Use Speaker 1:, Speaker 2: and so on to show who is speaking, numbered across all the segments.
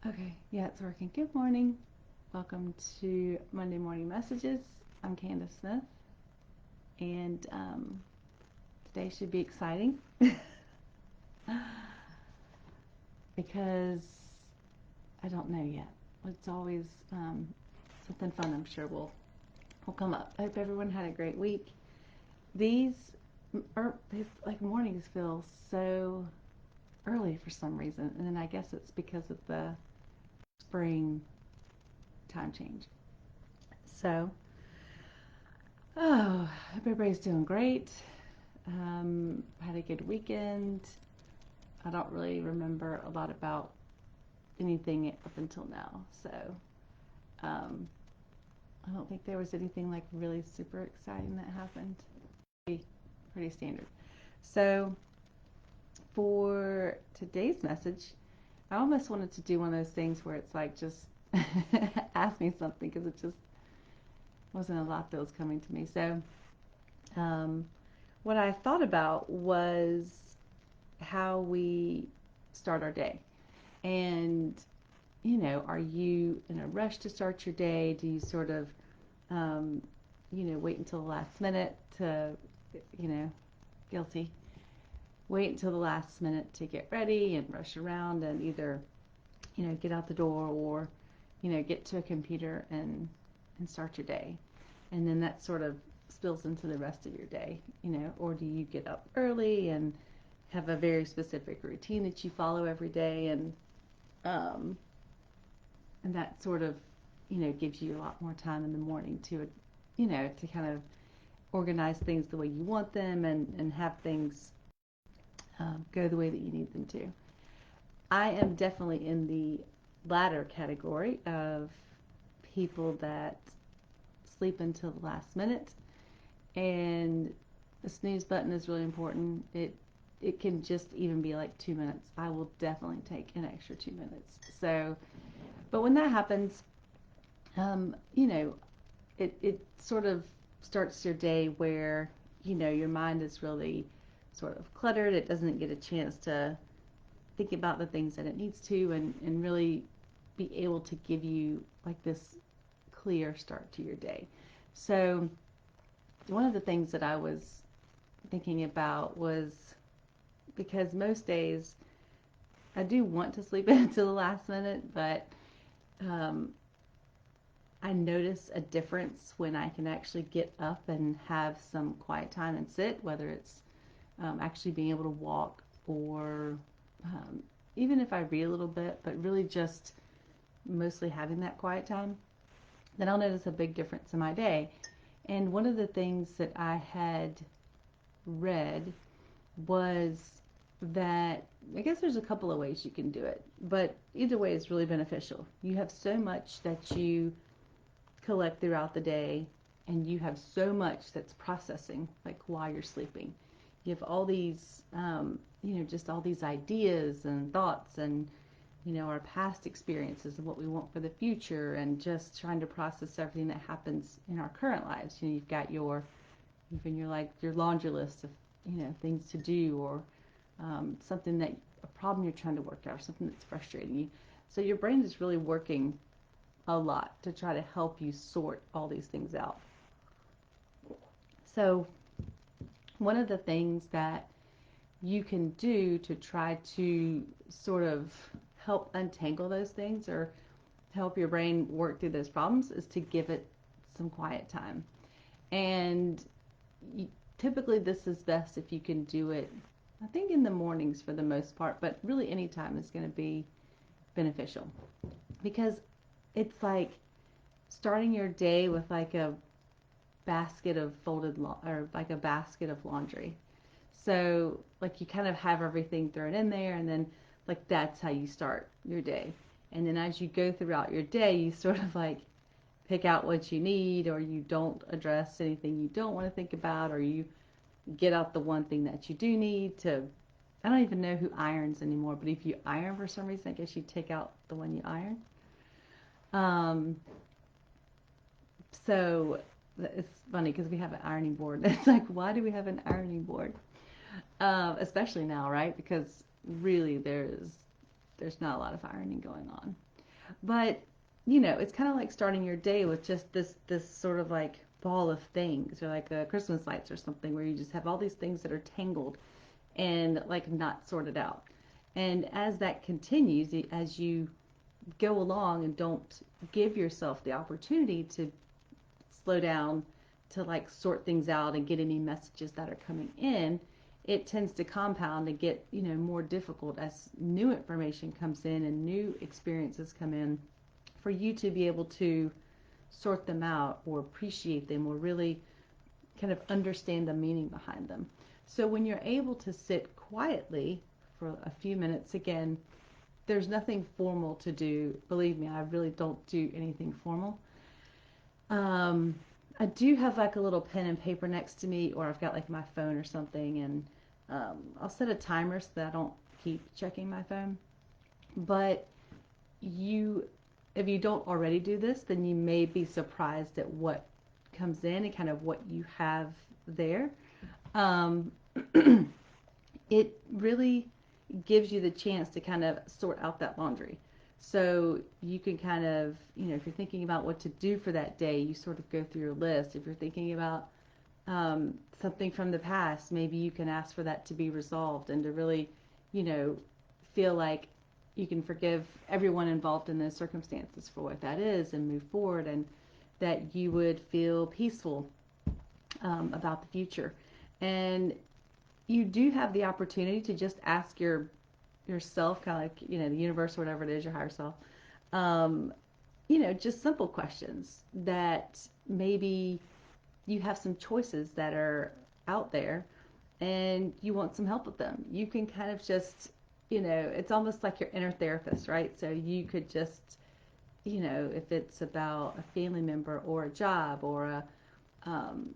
Speaker 1: Okay, yeah, it's working. Good morning. Welcome to Monday Morning Messages. I'm Candace Smith, and today should be exciting because I don't know yet. It's always something fun. I'm sure will come up. I hope everyone had a great week. These like mornings feel so early for some reason, and then I guess it's because of the spring time change. So oh, hope everybody's doing great. Had a good weekend. I don't really remember a lot about anything up until now, so um, I don't think there was anything like really super exciting that happened. Pretty standard. So for today's message, I almost wanted to do one of those things where it's like just ask me something because it just wasn't a lot that was coming to me. So um, what I thought about was how we start our day. And, are you in a rush to start your day? Do you sort of, um, wait until the last minute to, you know, guilty, wait until the last minute to get ready and rush around and either, get out the door or, get to a computer and start your day. And then that sort of spills into the rest of your day, or do you get up early and have a very specific routine that you follow every day um, and that sort of gives you a lot more time in the morning to to kind of organize things the way you want them and have things go the way that you need them to. I am definitely in the latter category of people that sleep until the last minute, and the snooze button is really important. It can just even be like 2 minutes. I will definitely take an extra 2 minutes. So, but when that happens, um, you know, it sort of starts your day where your mind is really sort of cluttered. It doesn't get a chance to think about the things that it needs to and really be able to give you like this clear start to your day. So one of the things that I was thinking about was because most days I do want to sleep until the last minute, but um, I notice a difference when I can actually get up and have some quiet time and sit, whether it's actually being able to walk or um, even if I read a little bit, but really just mostly having that quiet time, then I'll notice a big difference in my day. And one of the things that I had read was that I guess there's a couple of ways you can do it, but either way is really beneficial. You have so much that you collect throughout the day, and you have so much that's processing, like while you're sleeping. You have all these, just all these ideas and thoughts and, our past experiences and what we want for the future, and just trying to process everything that happens in our current lives. You've got even your laundry list of, things to do, or something a problem you're trying to work out, or something that's frustrating you. So your brain is really working a lot to try to help you sort all these things out. So one of the things that you can do to try to sort of help untangle those things or help your brain work through those problems is to give it some quiet time. And you, typically this is best if you can do it, I think, in the mornings for the most part, but really any time is going to be beneficial because it's like starting your day with like a basket of or like a basket of laundry. So like you kind of have everything thrown in there, and then like that's how you start your day. And then as you go throughout your day, you sort of like pick out what you need, or you don't address anything you don't want to think about, or you get out the one thing that you do need to. I don't even know who irons anymore, but if you iron for some reason, I guess you take out the one you iron. Um, so it's funny because we have an ironing board. It's like, why do we have an ironing board? Especially now, right? Because really there's not a lot of ironing going on. But it's kind of like starting your day with just this sort of like ball of things, or like Christmas lights or something, where you just have all these things that are tangled and like not sorted out. And as that continues, as you go along and don't give yourself the opportunity to slow down, to like sort things out and get any messages that are coming in, it tends to compound and get more difficult as new information comes in and new experiences come in, for you to be able to sort them out or appreciate them or really kind of understand the meaning behind them. So when you're able to sit quietly for a few minutes, again, there's nothing formal to do. Believe me, I really don't do anything formal. Um, I do have like a little pen and paper next to me, or I've got like my phone or something, and I'll set a timer so that I don't keep checking my phone. But you, if you don't already do this, then you may be surprised at what comes in and kind of what you have there. Um, it really gives you the chance to kind of sort out that laundry. So you can kind of, if you're thinking about what to do for that day, you sort of go through your list. If you're thinking about something from the past, maybe you can ask for that to be resolved and to really, you know, feel like you can forgive everyone involved in those circumstances for what that is and move forward, and that you would feel peaceful about the future. And you do have the opportunity to just ask yourself, kind of like the universe or whatever it is, your higher self, um, just simple questions that maybe you have some choices that are out there and you want some help with them. You can kind of just, it's almost like your inner therapist, right? So you could just, if it's about a family member or a job or um,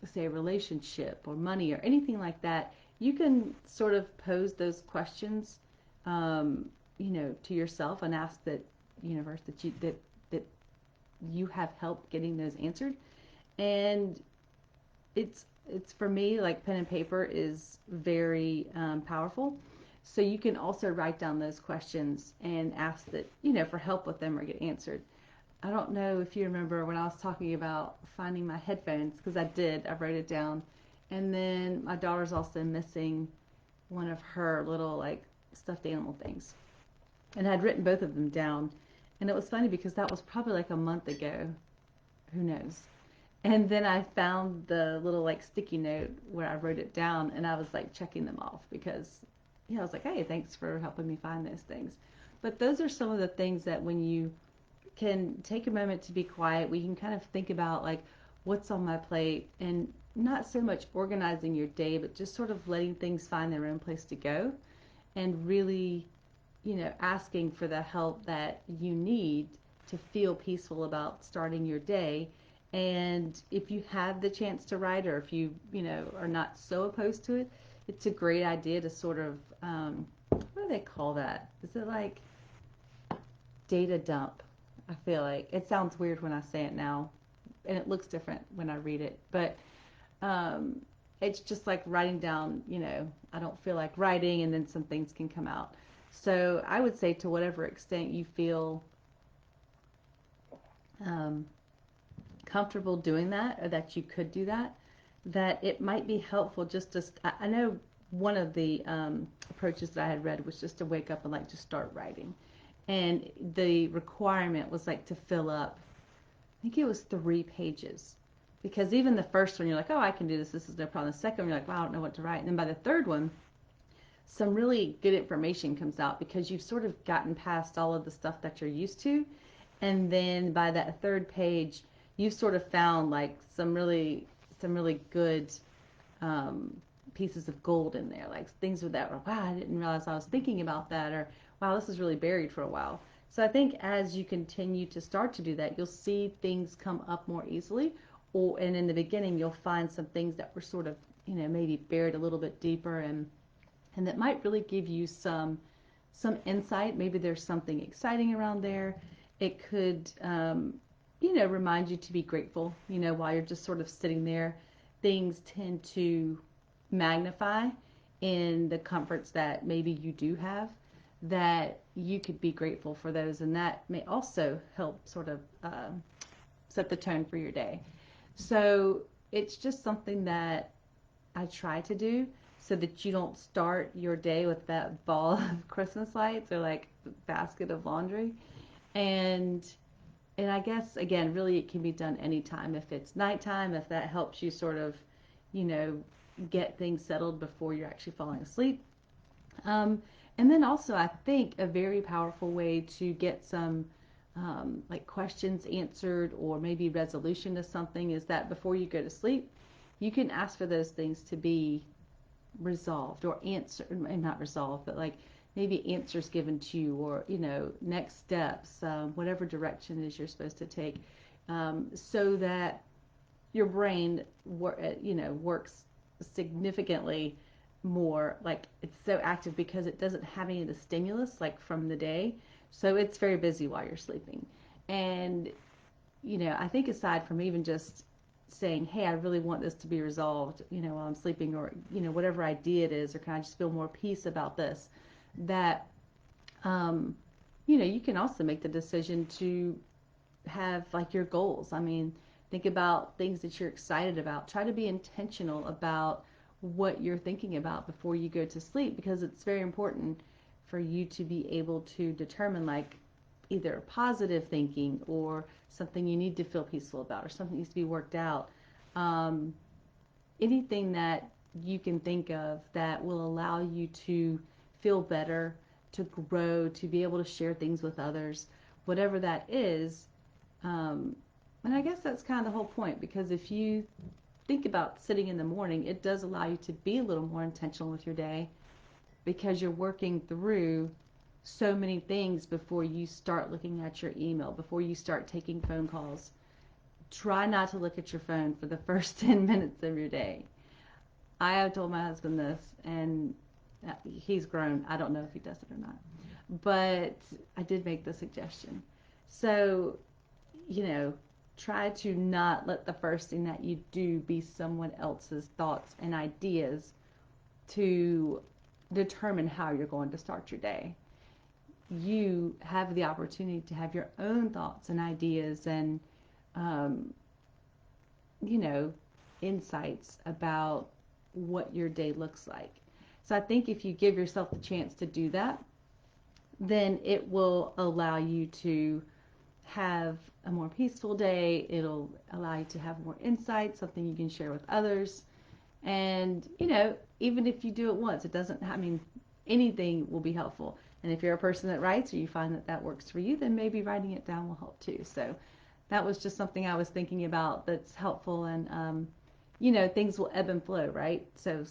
Speaker 1: say a relationship or money or anything like that, you can sort of pose those questions, um, to yourself, and ask that universe that you have help getting those answered. And it's for me, like pen and paper is very powerful. So you can also write down those questions and ask that for help with them or get answered. I don't know if you remember when I was talking about finding my headphones, because I wrote it down. And then my daughter's also missing one of her little like stuffed animal things. And I'd written both of them down. And it was funny because that was probably like a month ago. Who knows? And then I found the little like sticky note where I wrote it down, and I was like checking them off because, I was like, hey, thanks for helping me find those things. But those are some of the things that when you can take a moment to be quiet, we can kind of think about like what's on my plate, and not so much organizing your day, but just sort of letting things find their own place to go, and really, asking for the help that you need to feel peaceful about starting your day. And if you have the chance to write, or if you, are not so opposed to it, it's a great idea to sort of, what do they call that? Is it like data dump? I feel like it sounds weird when I say it now, and it looks different when I read it. But um, it's just like writing down, I don't feel like writing, and then some things can come out. So I would say, to whatever extent you feel um, comfortable doing that, or that you could do that, that it might be helpful just to, I know one of the approaches that I had read was just to wake up and like just start writing. And the requirement was like to fill up, I think it was 3 pages. Because even the first one, you're like, oh, I can do this. This is no problem. The second one, you're like, wow, I don't know what to write. And then by the third one, some really good information comes out because you've sort of gotten past all of the stuff that you're used to. And then by that third page, you've sort of found like some really good um, pieces of gold in there, like things with that, wow, I didn't realize I was thinking about that, or wow, this is really buried for a while. So I think as you continue to start to do that, you'll see things come up more easily, and in the beginning, you'll find some things that were sort of, maybe buried a little bit deeper, and that might really give you some insight. Maybe there's something exciting around there. It could, remind you to be grateful. While you're just sort of sitting there, things tend to magnify in the comforts that maybe you do have. that you could be grateful for those, and that may also help sort of set the tone for your day. So it's just something that I try to do so that you don't start your day with that ball of Christmas lights or like basket of laundry. And I guess again, really it can be done anytime. If it's nighttime, if that helps you sort of, you know, get things settled before you're actually falling asleep. Um, and then also, I think a very powerful way to get some like questions answered or maybe resolution to something is that before you go to sleep, you can ask for those things to be resolved or answered, not resolved, but like maybe answers given to you, or you know, next steps, whatever direction it is you're supposed to take, so that your brain you know, works significantly more, like it's so active because it doesn't have any of the stimulus like from the day, so it's very busy while you're sleeping. And you know, I think aside from even just saying, hey, I really want this to be resolved, you know, while I'm sleeping, or, you know, whatever idea it is, or can I just feel more peace about this, that, um, you know, you can also make the decision to have like your goals. I mean, think about things that you're excited about. Try to be intentional about what you're thinking about before you go to sleep, because it's very important for you to be able to determine like either positive thinking or something you need to feel peaceful about or something needs to be worked out. Um, Anything that you can think of that will allow you to feel better, to grow, to be able to share things with others, whatever that is. um, and I guess that's kind of the whole point, because if you think about sitting in the morning, it does allow you to be a little more intentional with your day, because you're working through so many things before you start looking at your email, before you start taking phone calls. Try not to look at your phone for the first 10 minutes of your day. I have told my husband this, and he's grown. I don't know if he does it or not. But I did make the suggestion. So, you know, try to not let the first thing that you do be someone else's thoughts and ideas to determine how you're going to start your day. You have the opportunity to have your own thoughts and ideas and, um, you know, insights about what your day looks like. So I think if you give yourself the chance to do that, then it will allow you to have a more peaceful day. It'll allow you to have more insight, something you can share with others. And, you know, even if you do it once, it doesn't, I mean, anything will be helpful. And if you're a person that writes, or you find that that works for you, then maybe writing it down will help too. So that was just something I was thinking about that's helpful. And, you know, things will ebb and flow, right? So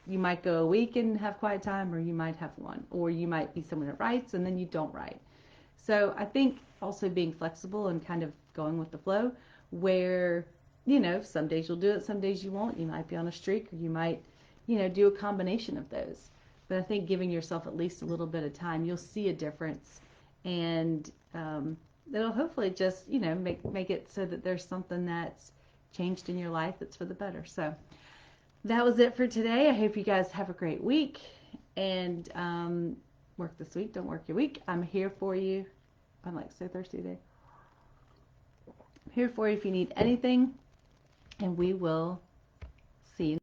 Speaker 1: you might go a week and have quiet time, or you might have one, or you might be someone that writes and then you don't write. So I think also being flexible and kind of going with the flow, where, you know, some days you'll do it, some days you won't. You might be on a streak, or you might, you know, do a combination of those. But I think giving yourself at least a little bit of time, you'll see a difference. And it'll hopefully just, you know, make it so that there's something that's changed in your life that's for the better. So that was it for today. I hope you guys have a great week, and work this week, don't work your week. I'm here for you. I'm like so thirsty today. I'm here for you if you need anything, and we will